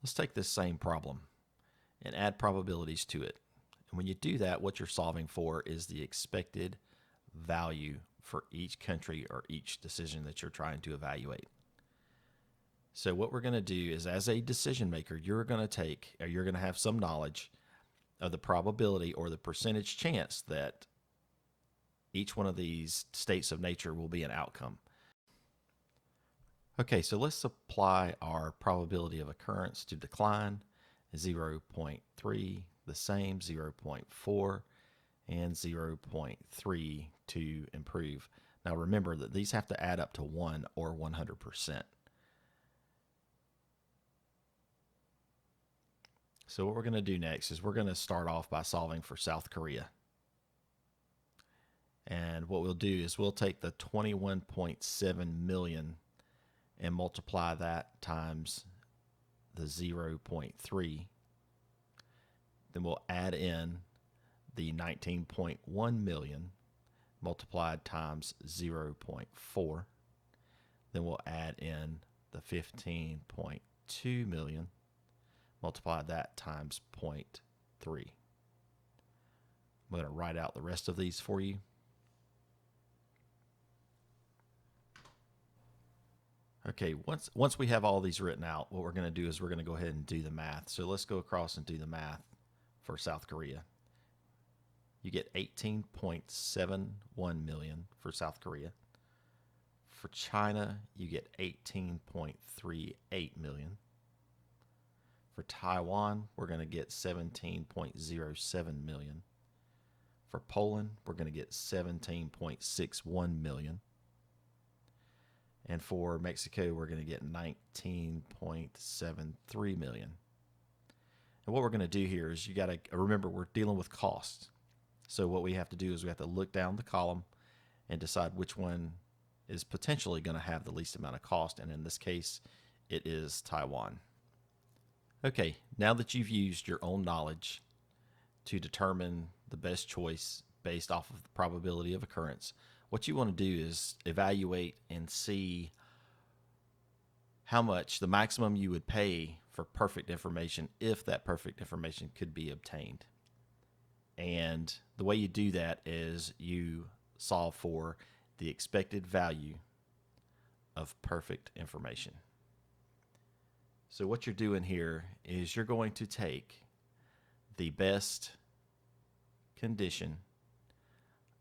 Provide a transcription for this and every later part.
Let's take this same problem and add probabilities to it. And when you do that, what you're solving for is the expected value for each country or each decision that you're trying to evaluate. So what we're going to do is, as a decision maker, you're going to have some knowledge of the probability or the percentage chance that each one of these states of nature will be an outcome. Okay, so let's apply our probability of occurrence to decline, 0.3, the same, 0.4, and 0.3 to improve. Now remember that these have to add up to 1 or 100%. So what we're going to do next is we're going to start off by solving for South Korea. And what we'll do is we'll take the 21.7 million and multiply that times the 0.3. Then we'll add in the 19.1 million multiplied times 0.4. Then we'll add in the 15.2 million, multiply that times 0.3. I'm going to write out the rest of these for you. Okay, once we have all these written out, what we're going to do is we're going to go ahead and do the math. So let's go across and do the math for South Korea. You get 18.71 million for South Korea. For China, you get 18.38 million. For Taiwan, we're going to get 17.07 million. For Poland, we're going to get 17.61 million. And for Mexico, we're going to get 19.73 million. And what we're going to do here is you got to remember we're dealing with costs. So what we have to do is we have to look down the column and decide which one is potentially going to have the least amount of cost. And in this case, it is Taiwan. Okay, now that you've used your own knowledge to determine the best choice based off of the probability of occurrence, what you want to do is evaluate and see how much the maximum you would pay for perfect information if that perfect information could be obtained. And the way you do that is you solve for the expected value of perfect information. So what you're doing here is you're going to take the best condition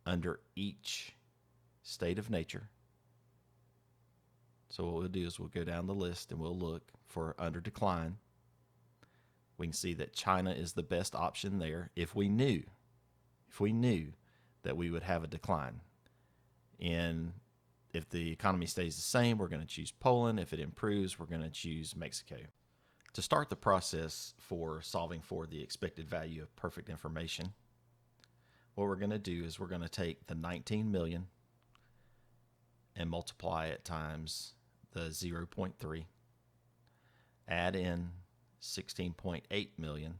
under each state of nature. So what we'll do is we'll go down the list and we'll look for under decline. We can see that China is the best option there if we knew that we would have a decline. And if the economy stays the same, we're going to choose Poland. If it improves, we're going to choose Mexico. To start the process for solving for the expected value of perfect information, what we're going to do is we're going to take the 19 million and multiply it times the 0.3, add in 16.8 million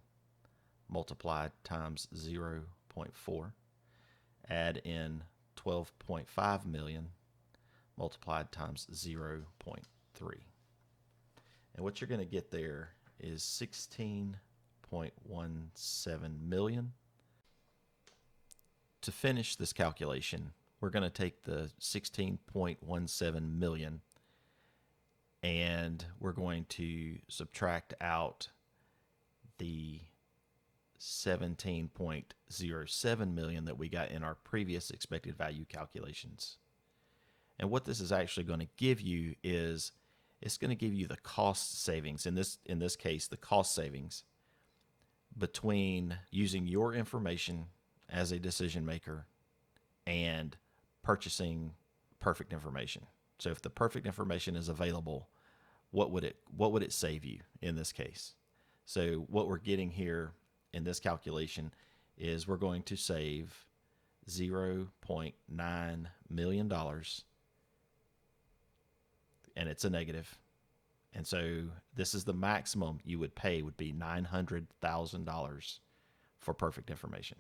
multiplied times 0.4, add in 12.5 million multiplied times 0.3. And what you're going to get there is 16.17 million. To finish this calculation, we're going to take the 16.17 million and we're going to subtract out the 17.07 million that we got in our previous expected value calculations. And what this is actually going to give you is it's going to give you the cost savings, in this case the cost savings between using your information as a decision maker and purchasing perfect information. So if the perfect information is available, what would it save you in this case? So what we're getting here in this calculation is we're going to save $0.9 million, and it's a negative. And so this is the maximum you would pay, would be $900,000 for perfect information.